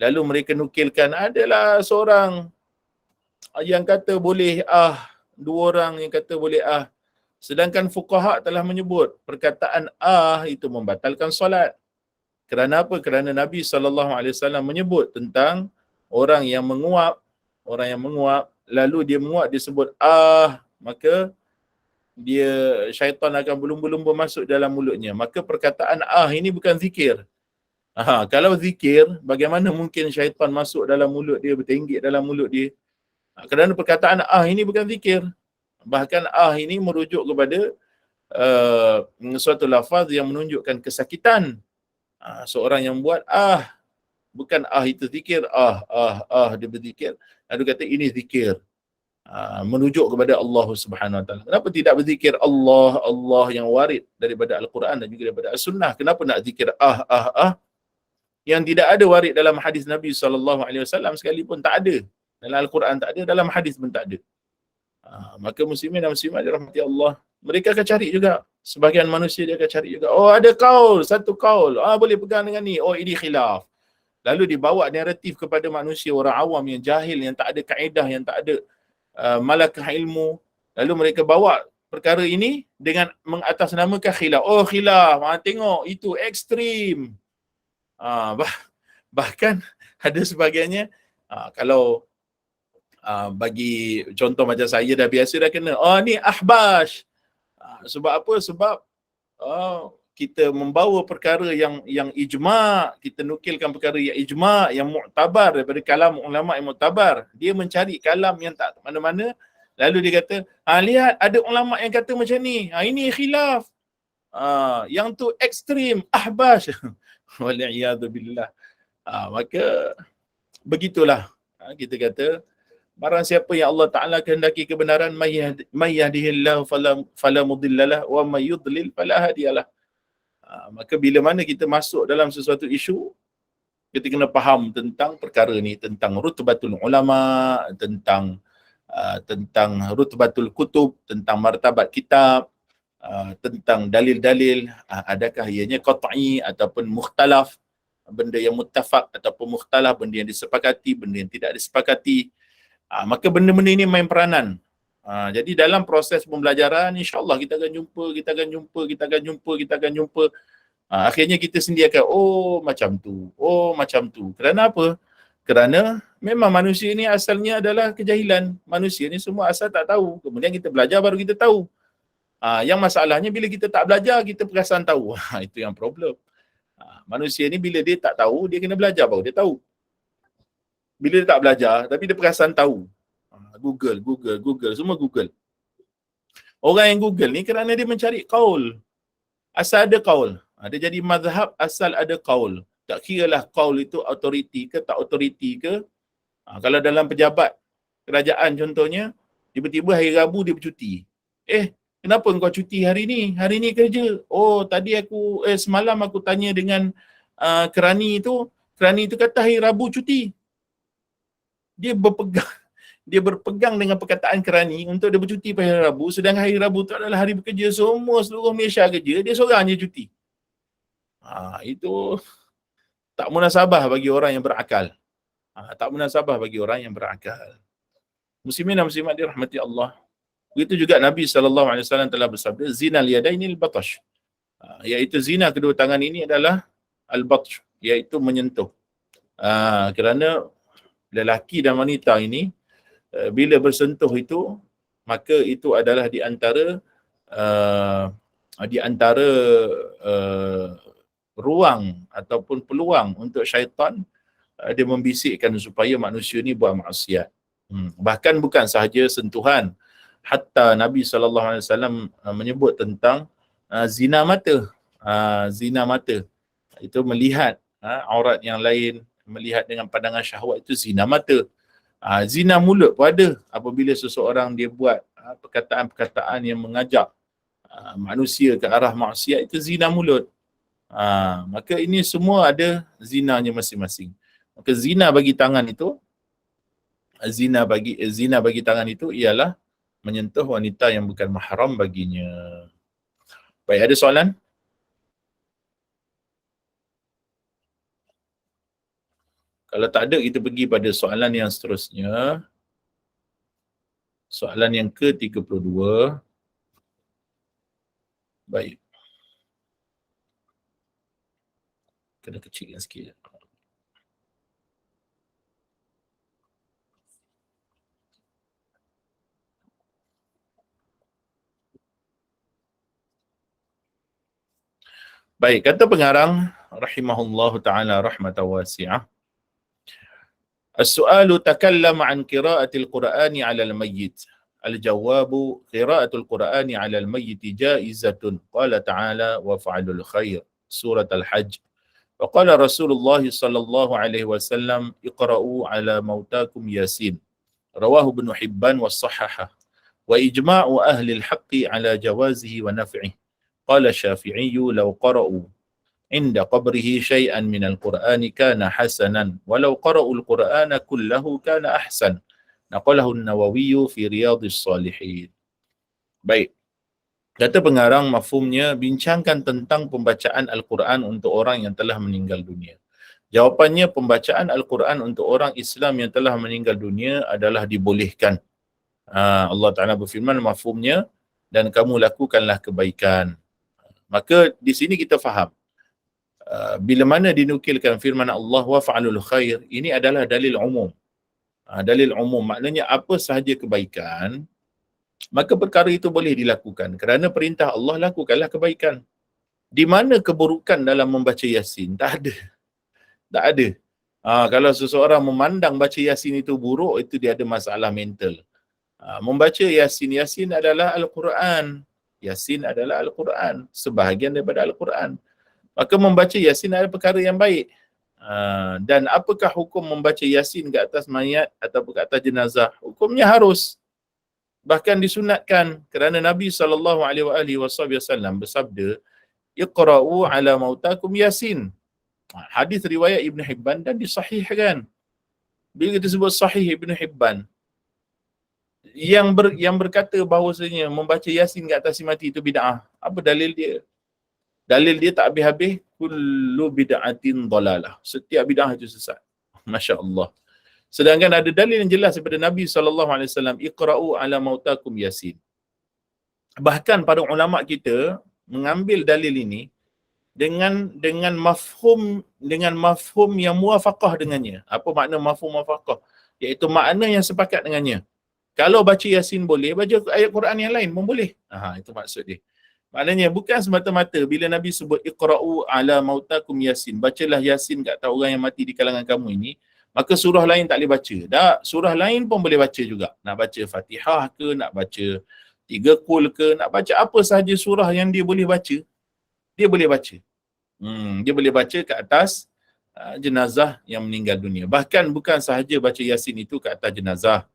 lalu mereka nukilkan adalah seorang yang kata boleh dua orang yang kata boleh sedangkan fuqaha telah menyebut perkataan itu membatalkan solat. Kerana apa? Kerana Nabi SAW menyebut tentang orang yang menguap lalu dia menguap disebut maka dia syaitan akan berlumba-lumba masuk dalam mulutnya. Maka perkataan ini bukan zikir. Kalau zikir, bagaimana mungkin syaitan masuk dalam mulut dia, bertenggik dalam mulut dia? Kerana perkataan ini bukan zikir. Bahkan ini merujuk kepada suatu lafaz yang menunjukkan kesakitan. Seorang yang buat bukan itu zikir, dia berzikir. Lalu kata ini zikir. Menujuk kepada Allah Subhanahu Wa Taala. Kenapa tidak berzikir Allah yang warid daripada Al-Quran dan juga daripada As-Sunnah? Kenapa nak zikir yang tidak ada warid dalam hadis Nabi SAW sekalipun? Tak ada. Dalam Al-Quran tak ada, dalam hadis pun tak ada. Maka muslimin dan muslimat dirahmati Allah, mereka akan cari juga. Sebahagian manusia dia akan cari juga. Ada kaul, satu kaul. Boleh pegang dengan ni. Ini khilaf. Lalu dibawa naratif kepada manusia, orang awam yang jahil, yang tak ada kaedah, yang tak ada malakah ilmu. Lalu mereka bawa perkara ini dengan mengatasnamakan khilaf. Khilaf, tengok itu ekstrim. Bahkan ada sebahagiannya, kalau bagi contoh macam saya dah biasa dah kena, ni ahbash. Sebab apa? Sebab kita membawa perkara yang ijma', kita nukilkan perkara yang ijma', yang mu'tabar daripada kalam ulama' yang mu'tabar. Dia mencari kalam yang tak mana-mana, lalu dia kata, lihat ada ulama' yang kata macam ni, ini khilaf. Yang tu ekstrim, ahbash. Wal'iyadu billah. Maka begitulah. Kita kata, barang siapa yang Allah Ta'ala kehendaki kebenaran, may yahdihillahu fala mudhillalah wa may yudlil fala hadiyalah. Maka bila mana kita masuk dalam sesuatu isu, kita kena faham tentang perkara ni, tentang rutbatul ulama, tentang rutbatul kutub, tentang martabat kitab, tentang dalil-dalil, adakah ianya qat'i ataupun mukhtalaf, benda yang muttafaq ataupun mukhtalaf, benda yang disepakati, benda yang tidak disepakati. Maka benda-benda ini main peranan. Jadi dalam proses pembelajaran, insya-Allah kita akan jumpa. Akhirnya kita sendiri akan macam tu. Kerana apa? Kerana memang manusia ni asalnya adalah kejahilan. Manusia ni semua asal tak tahu. Kemudian kita belajar baru kita tahu. Yang masalahnya bila kita tak belajar, kita perasan tahu. Itu yang problem. Manusia ni bila dia tak tahu, dia kena belajar baru dia tahu. Bila dia tak belajar, tapi dia perasan tahu. Google, semua Google. Orang yang Google ni kerana dia mencari kaul. Asal ada kaul. Dia jadi mazhab asal ada kaul. Tak kiralah kaul itu autoriti ke tak autoriti ke. Kalau dalam pejabat kerajaan contohnya, tiba-tiba hari Rabu dia bercuti. Kenapa kau cuti hari ni? Hari ni kerja. Tadi semalam aku tanya dengan kerani itu kata hari Rabu cuti. dia berpegang dengan perkataan kerani untuk dia bercuti pada hari Rabu, sedangkan hari Rabu tu adalah hari bekerja, semua seluruh Malaysia kerja, dia seorang je cuti. Itu tak munasabah bagi orang yang berakal. Tak munasabah bagi orang yang berakal. Muslimin dan muslimat dirahmati Allah. Begitu juga Nabi SAW telah bersabda, zina al-yadaini al-batash. Iaitu zina kedua tangan ini adalah al-batsh, iaitu menyentuh. Kerana lelaki dan wanita ini bila bersentuh itu, maka itu adalah di antara ruang ataupun peluang untuk syaitan dia membisikkan supaya manusia ni buat maksiat. Bahkan bukan sahaja sentuhan, hatta Nabi SAW menyebut tentang zina mata. Zina mata itu melihat aurat yang lain, melihat dengan pandangan syahwat, itu zina mata. Zina mulut pun ada, apabila seseorang dia buat perkataan-perkataan yang mengajak manusia ke arah maksiat, itu zina mulut. Maka ini semua ada zinanya masing-masing. Maka zina bagi tangan itu, zina bagi tangan itu ialah menyentuh wanita yang bukan mahram baginya. Baik, ada soalan? Kalau tak ada, kita pergi pada soalan yang seterusnya. Soalan yang ke-32. Baik. Kena kecilkan sikit. Baik, kata pengarang rahimahullahu ta'ala rahmatan wasi'ah. As-su'alu takallama an qira'atil Qur'ani 'ala al-mayyit. Al-jawabu qira'atul Qur'ani 'ala al-mayyit jaizatun. Qala ta'ala wa fa'alul khair. Surat Al-Hajj. Wa qala Rasulullah sallallahu alaihi wasallam iqra'u 'ala mautakum Yasin. Rawahu Ibn Hibban wa sahhaha. Wa ijma'u ahli al-haqqi 'ala jawazihi wa naf'ihi. Qala Syafi'i law qara'u عند قبره شيئا من القرآن كان حسنا ولو قرأوا القرآن كله كان أحسن. نقله النووي في رياض الصالحين. Baik. Kata pengarang, mafhumnya bincangkan tentang pembacaan Al-Quran untuk orang yang telah meninggal dunia. Jawapannya, pembacaan Al-Quran untuk orang Islam yang telah meninggal dunia adalah dibolehkan. Allah Ta'ala berfirman, mafhumnya, dan kamu lakukanlah kebaikan. Maka di sini kita faham, bila mana dinukilkan firman Allah wa fa'alul khair, ini adalah dalil umum. Dalil umum maknanya apa sahaja kebaikan, maka perkara itu boleh dilakukan. Kerana perintah Allah, lakukanlah kebaikan. Di mana keburukan dalam membaca Yasin? Tak ada. Tak ada. Kalau seseorang memandang baca Yasin itu buruk, itu dia ada masalah mental. Membaca Yasin adalah Al-Quran. Yasin adalah Al-Quran. Sebahagian daripada Al-Quran. Maka membaca Yasin adalah perkara yang baik. Dan apakah hukum membaca Yasin ke atas mayat atau ke atas jenazah? Hukumnya harus. Bahkan disunatkan, kerana Nabi SAW bersabda, iqra'u 'ala mautakum Yasin. Hadis riwayat Ibn Hibban dan disahihkan. Bila kita sebut sahih Ibn Hibban, yang berkata bahawasanya membaca Yasin ke atas si mati itu bid'ah, apa dalil dia? Dalil dia tak habis-habis, kullu bid'atin dalalah. Setiap bid'ah itu sesat. Masya Allah. Sedangkan ada dalil yang jelas daripada Nabi SAW, iqra'u 'ala mautakum Yasin. Bahkan para ulama kita mengambil dalil ini dengan mafhum yang muwafaqah dengannya. Apa makna mafhum muwafaqah? Iaitu makna yang sepakat dengannya. Kalau baca Yasin boleh, baca ayat Quran yang lain pun boleh. Itu maksud dia. Maknanya bukan semata-mata bila Nabi sebut iqra'u 'ala mautakum Yasin, bacalah Yasin kat atas orang yang mati di kalangan kamu ini, maka surah lain tak boleh baca. Tak, surah lain pun boleh baca juga. Nak baca Fatihah ke, nak baca 3 Qul ke, nak baca apa sahaja surah yang dia boleh baca, dia boleh baca. Dia boleh baca ke atas jenazah yang meninggal dunia. Bahkan bukan sahaja baca Yasin itu ke atas jenazah.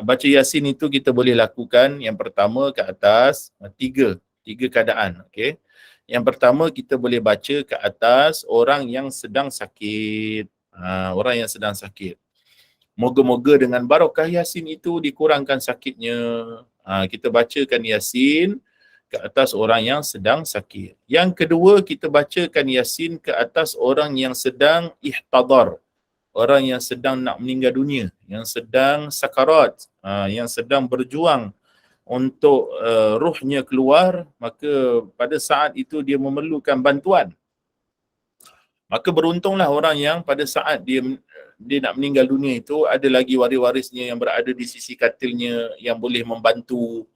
Baca Yasin itu kita boleh lakukan yang pertama ke atas tiga keadaan. Okay. Yang pertama, kita boleh baca ke atas orang yang sedang sakit. Orang yang sedang sakit. Moga-moga dengan barakah Yasin itu dikurangkan sakitnya. Kita bacakan Yasin ke atas orang yang sedang sakit. Yang kedua, kita bacakan Yasin ke atas orang yang sedang ihtadar. Orang yang sedang nak meninggal dunia, yang sedang sakarat, yang sedang berjuang untuk ruhnya keluar, maka pada saat itu dia memerlukan bantuan. Maka beruntunglah orang yang pada saat dia nak meninggal dunia itu ada lagi waris-warisnya yang berada di sisi katilnya yang boleh membantu.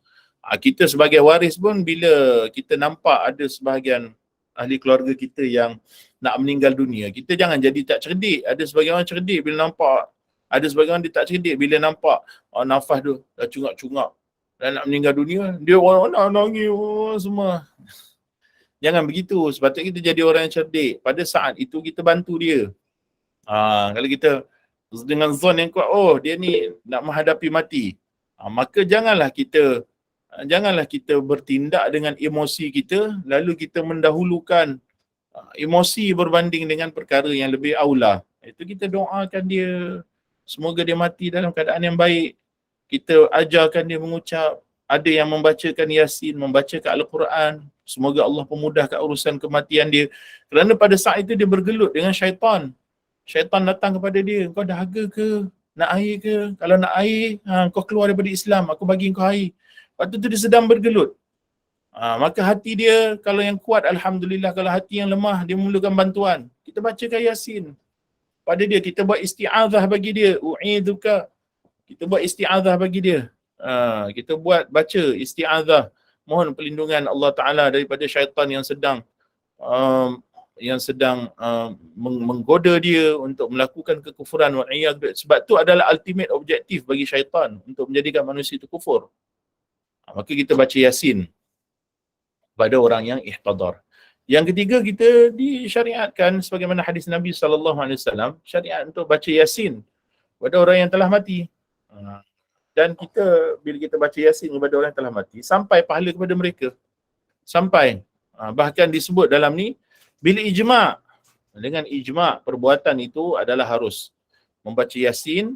Kita sebagai waris pun bila kita nampak ada sebahagian ahli keluarga kita yang nak meninggal dunia, kita jangan jadi tak cerdik. Ada sebahagian orang cerdik bila nampak, ada sebahagian orang dia tak cerdik bila nampak nafas tu dah cungak-cungak dan nak meninggal dunia, dia orang nak nangis semua. Jangan begitu. Sepatutnya kita jadi orang yang cerdik. Pada saat itu kita bantu dia. Kalau kita dengan zon yang kuat, oh dia ni nak menghadapi mati, maka janganlah kita bertindak dengan emosi kita, lalu kita mendahulukan emosi berbanding dengan perkara yang lebih aula. Itu kita doakan dia, semoga dia mati dalam keadaan yang baik. Kita ajarkan dia mengucap, ada yang membacakan Yasin, membacakan Al-Quran, semoga Allah pemudahkan urusan kematian dia. Kerana pada saat itu dia bergelut dengan syaitan. Syaitan datang kepada dia, kau dahaga ke? Nak air ke? Kalau nak air, kau keluar daripada Islam, aku bagi kau air. Waktu tu dia sedang bergelut. Maka hati dia, kalau yang kuat, Alhamdulillah. Kalau hati yang lemah, dia memerlukan bantuan. Kita bacakan Yasin pada dia, kita buat isti'adzah bagi dia. U'iduka. Kita buat isti'adzah bagi dia. Kita baca isti'adzah, mohon perlindungan Allah Ta'ala daripada syaitan yang sedang menggoda dia untuk melakukan kekufuran. Sebab tu adalah ultimate objektif bagi syaitan, untuk menjadikan manusia itu kufur. Maka kita baca Yasin pada orang yang ihtadar. Yang ketiga, kita disyariatkan sebagaimana hadis Nabi SAW, syariat untuk baca Yasin pada orang yang telah mati. Dan kita, bila kita baca Yasin kepada orang yang telah mati, sampai pahala kepada mereka. Sampai. Bahkan disebut dalam ni, bila ijma', dengan ijma' perbuatan itu adalah harus membaca Yasin,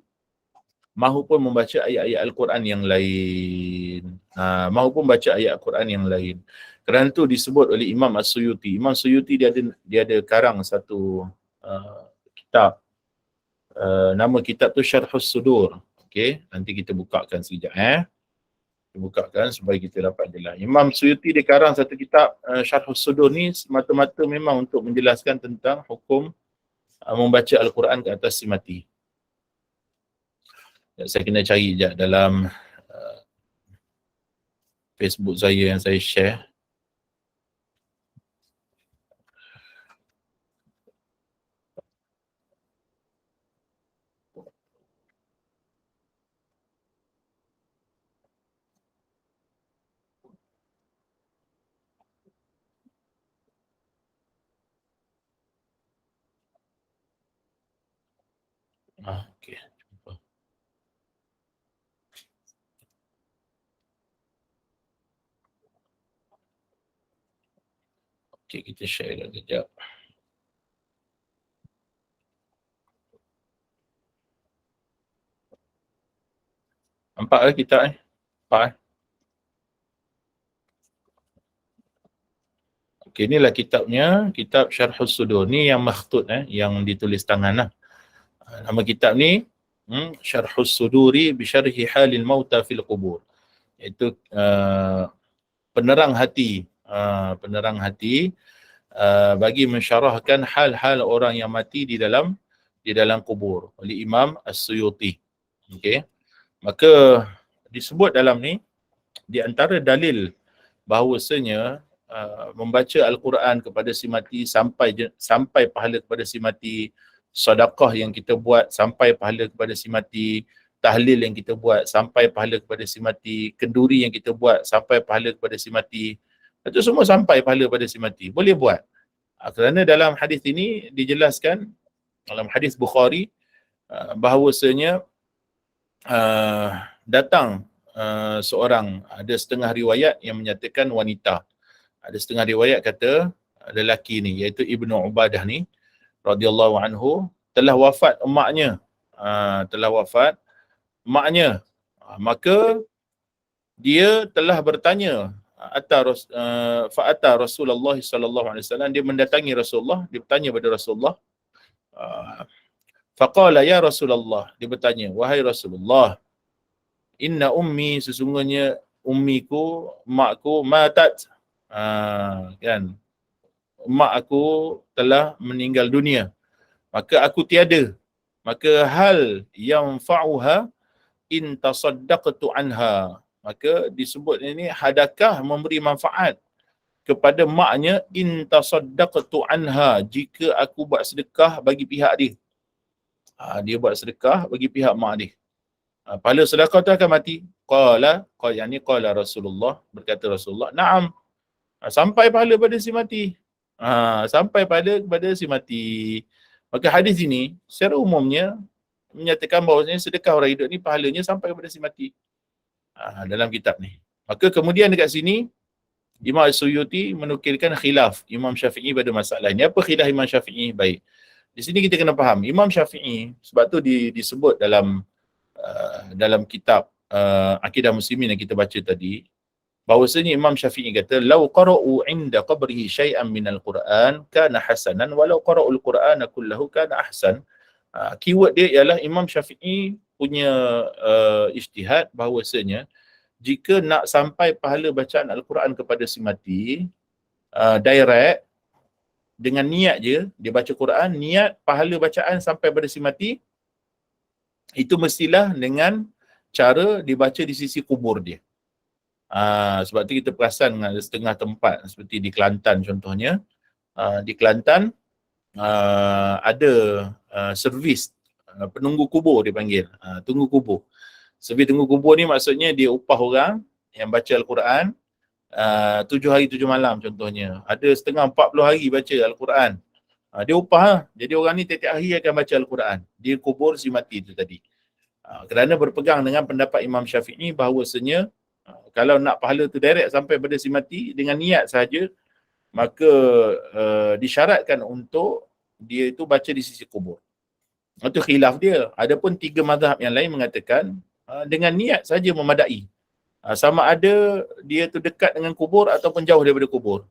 mahupun membaca ayat-ayat Al-Quran yang lain. Mahupun baca ayat Al-Quran yang lain. Kerana itu disebut oleh Imam As-Suyuti. Imam Suyuti dia ada karang satu kitab. Nama kitab tu Syarhus Sudur. Okey, nanti kita bukakan sekejap. Kita bukakan supaya kita dapat jelas. Imam Suyuti dia karang satu kitab Syarhus Sudur ni semata-mata memang untuk menjelaskan tentang hukum membaca Al-Quran ke atas si mati. Saya kena cari sekejap dalam Facebook saya yang saya share. Okey. Okey, kita share sekejap. Nampak ke kitab ni? Nampak Okey, inilah kitabnya, kitab Syarhus Sudur. Ni yang makhtut, yang ditulis tangan lah. Nama kitab ni Syarhus Suduri bi syarhi halil mauta fil qubur. Iaitu penerang hati bagi mensyarahkan hal-hal orang yang mati di dalam kubur oleh Imam As-Suyuti. Okey. Maka disebut dalam ni di antara dalil bahawasanya membaca Al-Quran kepada si mati sampai pahala kepada si mati, sedekah yang kita buat sampai pahala kepada si mati, tahlil yang kita buat sampai pahala kepada si mati, kenduri yang kita buat sampai pahala kepada si mati. Itu semua sampai pahala pada si mati. Boleh buat. Kerana dalam hadis ini dijelaskan, dalam hadis Bukhari, bahawasanya datang seorang, ada setengah riwayat yang menyatakan wanita. Ada setengah riwayat kata lelaki ni, iaitu Ibnu Ubadah ni radhiyallahu anhu, telah wafat emaknya telah wafat maknya. Maka dia telah bertanya, fa'ata Rasulullah sallallahu alaihi wasallam, dia mendatangi Rasulullah, dia bertanya kepada Rasulullah. Faqala ya Rasulullah, dia bertanya, wahai Rasulullah, inna ummi, sesungguhnya ummiku, makku, matat, kan, mak aku telah meninggal dunia, maka aku tiada, maka hal yang fa'uha in tasaddaqtu anha, maka disebut ini hadakah memberi manfaat kepada maknya in tasaddaqtu anha, jika aku buat sedekah bagi pihak dia. Dia buat sedekah bagi pihak mak dia. Pahala sedekah tu akan mati. Qala Rasulullah, berkata Rasulullah, na'am, sampai pahala pada si mati. Sampai pada si mati. Maka hadis ini secara umumnya menyatakan bahawasanya sedekah orang hidup ni pahalanya sampai kepada si mati. Dalam kitab ni. Maka kemudian dekat sini Imam As-Suyuti menukilkan khilaf Imam Syafi'i pada masalah ini. Apa khilaf Imam Syafi'i? Baik. Di sini kita kena faham, Imam Syafi'i, sebab tu disebut dalam kitab Akidah Muslimin yang kita baca tadi, bahawasanya Imam Syafi'i kata, "Lau qara'u 'inda qabrihi syai'an minal Qur'an kana hasanan, walau qara'ul Qur'ana kullahu kana ahsan." Keyword dia ialah Imam Syafi'i punya ijtihad bahawasanya jika nak sampai pahala bacaan Al-Quran kepada si mati, direct, dengan niat je, dia baca Quran, niat pahala bacaan sampai pada si mati, itu mestilah dengan cara dibaca di sisi kubur dia. Sebab tu kita perasan dengan setengah tempat, seperti di Kelantan contohnya, di Kelantan ada servis penunggu kubur dia panggil, tunggu kubur. Servis tunggu kubur ni maksudnya dia upah orang yang baca Al-Quran 7 hari 7 malam contohnya. Ada setengah 40 hari baca Al-Quran. Dia upah. Jadi orang ni tiap-tiap hari akan baca Al-Quran. Dia kubur si mati tu tadi. Kerana berpegang dengan pendapat Imam Syafi'i bahawasanya kalau nak pahala tu direct sampai pada si mati dengan niat sahaja, maka disyaratkan untuk dia itu baca di sisi kubur. Itu khilaf dia. Adapun 3 mazhab yang lain mengatakan dengan niat saja memadai. Sama ada dia tu dekat dengan kubur ataupun jauh daripada kubur.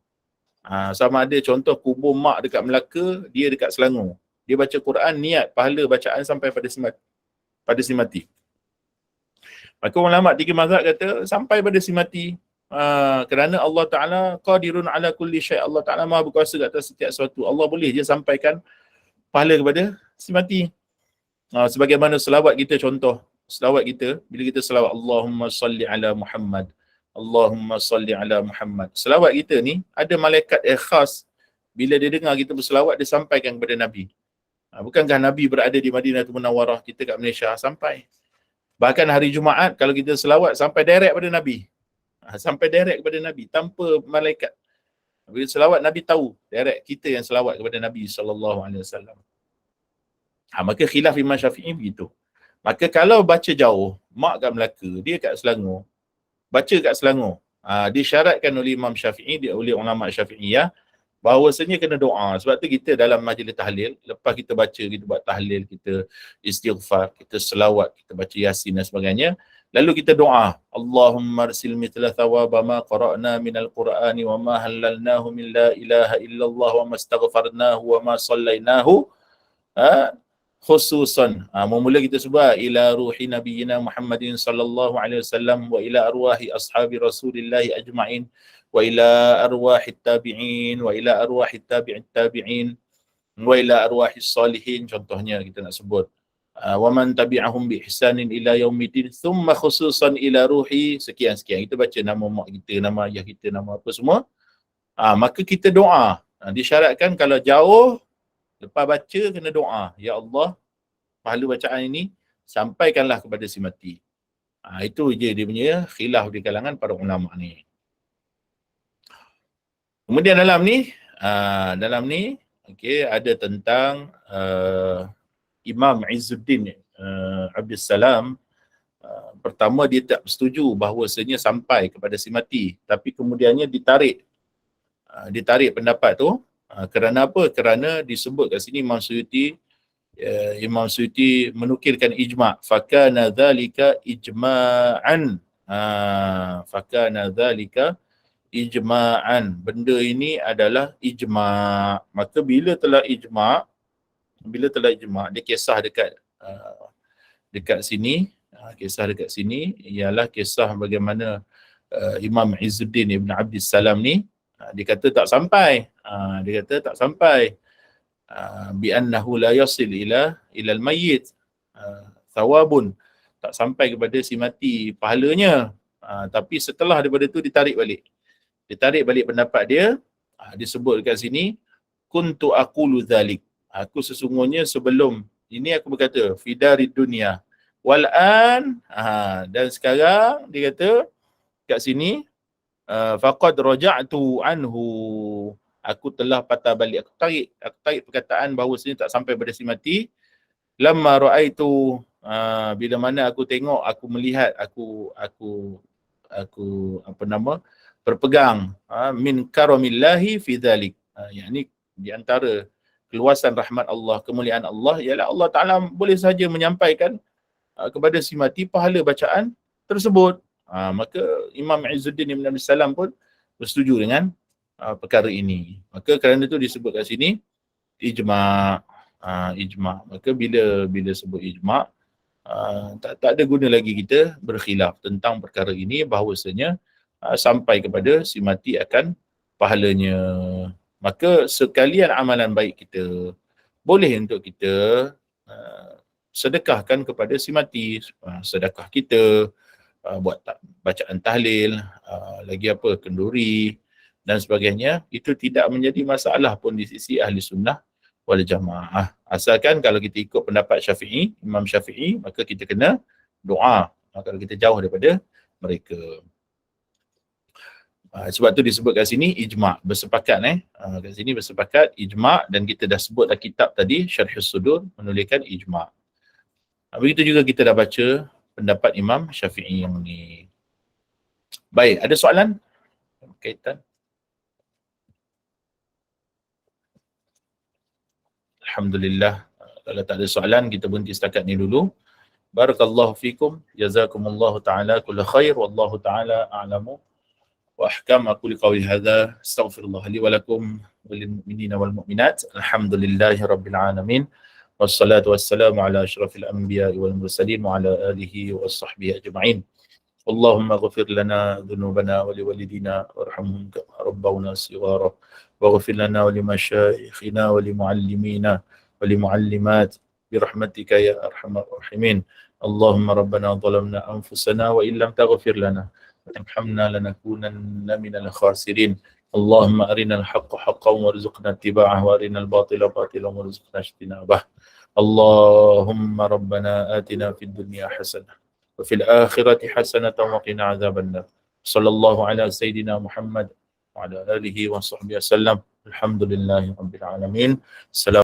Sama ada contoh kubur mak dekat Melaka, dia dekat Selangor. Dia baca Quran, niat pahala bacaan sampai pada si mati. Maka ulama 3 mazhab kata sampai pada si mati. Kerana Allah Ta'ala qadirun ala kulli syai'. Allah Ta'ala maha berkuasa ke atas setiap sesuatu. Allah boleh je sampaikan pahala kepada si mati. Sebagaimana selawat kita, contoh selawat kita, bila kita selawat Allahumma salli ala Muhammad, Allahumma salli ala Muhammad, selawat kita ni ada malaikat khas, bila dia dengar kita berselawat, dia sampaikan kepada Nabi. Bukankah Nabi berada di Madinatul Munawwarah, kita kat Malaysia, sampai. Bahkan hari Jumaat kalau kita selawat sampai direct pada Nabi. Sampai direct kepada Nabi tanpa malaikat. Bila selawat Nabi tahu direct kita yang selawat kepada Nabi sallallahu alaihi wasallam. Maka khilaf Imam Syafi'i begitu. Maka kalau baca jauh, mak kat Melaka, dia kat Selangor, baca kat Selangor, disyaratkan oleh Imam Syafi'i, oleh ulama Syafi'iyah, bahawasanya kena doa. Sebab tu kita dalam majlis tahlil, lepas kita baca, kita buat tahlil, kita istighfar, kita selawat, kita baca Yasin dan sebagainya, lalu kita doa, Allahumma arsil mithla thawaba ma qara'na minal Qur'ani wa ma halalnahu min la ilaha illallah wa ma astaghfarnahu wa ma sallainahu khususan. Mula kita sebut ila ruhi nabiyina Muhammadin sallallahu alaihi wasallam wa ila arwahi ashabi Rasulillah ajma'in wa ila arwahi tabi'in wa ila arwahi tabi'in tabi'in wa ila arwahi salihin, contohnya kita nak sebut wa man tabi'ahum bi ihsanin ila yaumiddin thumma khususan ila ruhi sekian-sekian. Kita baca nama mak kita, nama ayah kita, nama apa semua. Maka kita doa. Disyaratkan kalau jauh, lepas baca kena doa, ya Allah, pahala bacaan ini sampaikanlah kepada si mati. Itu je dia punya khilaf di kalangan para ulama ni. Kemudian dalam ni okey, ada tentang Imam Izzuddin Abdus Salam. Pertama dia tak setuju bahawasanya sampai kepada si mati, tapi kemudiannya ditarik pendapat tu. Kerana apa? Kerana disebut kat sini Imam Suyuti Imam Suyuti menukilkan ijma'. Fakana dhalika ijma'an. Fakana dhalika ijma'an. Benda ini adalah ijma'. Maka bila telah ijma', dia kisah dekat sini. Kisah dekat sini ialah kisah bagaimana Imam Izzuddin Ibn Abdis Salam ni, dia kata tak sampai. Bi annahu la yasil ila al-mayyit thawabun, tak sampai kepada si mati pahalanya. Tapi setelah daripada tu ditarik balik pendapat dia. Disebut dekat sini, kuntu aqulu dzalik, aku sesungguhnya sebelum ini aku berkata fidarid dunya wal an, dan sekarang dia kata kat sini faqad raja'tu anhu, aku telah patah balik, aku tarik perkataan bahawa sini tak sampai pada si mati. Lamma ra'aitu, bila mana aku tengok, aku melihat, aku berpegang min karamillahi fi dhalik, yakni di antara keluasan rahmat Allah, kemuliaan Allah ialah Allah Ta'ala boleh saja menyampaikan kepada si mati pahala bacaan tersebut. Maka Imam Izzuddin Ibn Abdis Salam pun bersetuju dengan perkara ini. Maka kerana itu disebut kat sini ijma'. Maka bila sebut ijma', tak ada guna lagi kita berkhilaf tentang perkara ini, bahawasanya sampai kepada si mati akan pahalanya. Maka sekalian amalan baik kita, boleh untuk kita sedekahkan kepada si mati. Sedekah kita, buat bacaan tahlil, lagi apa, kenduri dan sebagainya, itu tidak menjadi masalah pun di sisi ahli sunnah wal jamaah. Asalkan kalau kita ikut pendapat Syafi'i, Imam Syafi'i, maka kita kena doa kalau kita jauh daripada mereka. Sebab tu disebut kat sini ijma', bersepakat. Kat sini bersepakat ijma', dan kita dah sebut dah kitab tadi Syarhus Sudur menuliskan ijma'. Begitu juga kita dah baca pendapat Imam Syafi'i yang ni. Baik, ada soalan kaitan? Alhamdulillah. Kalau tak ada soalan, kita berhenti setakat ni dulu. Barakallahu fikum, jazakumullahu ta'ala kulla khair, wallahu ta'ala a'lamu wa ahkam. Aku liqauli hadha, astaghfirullah li walakum walil mu'minina wal mu'minat. Alhamdulillahi rabbil alamin. Wassalatu wassalamu ala ashrafil anbiya wal mursalin wa ala alihi wa sahbihi ajma'in. Allahumma ghafir lana dhunubana wa liwalidina warhamhum kama rabbawna shighara. واغفر لنا ولمشايخنا ولمعلمينا ولمعلمات برحمتك يا أرحم الراحمين. اللهم ربنا ظلمنا أنفسنا وإن لم تغفر لنا وترحمنا لنكونن من الخاسرين. اللهم أرنا الحق حقا وارزقنا اتباعه وأرنا الباطل باطلا وارزقنا اجتنابه. اللهم ربنا آتنا في الدنيا حسنة وفي الآخرة حسنة وقنا عذاب النار. صلى الله على سيدنا محمد وعلى آله وصحبه وسلم. الحمد لله رب العالمين. السلام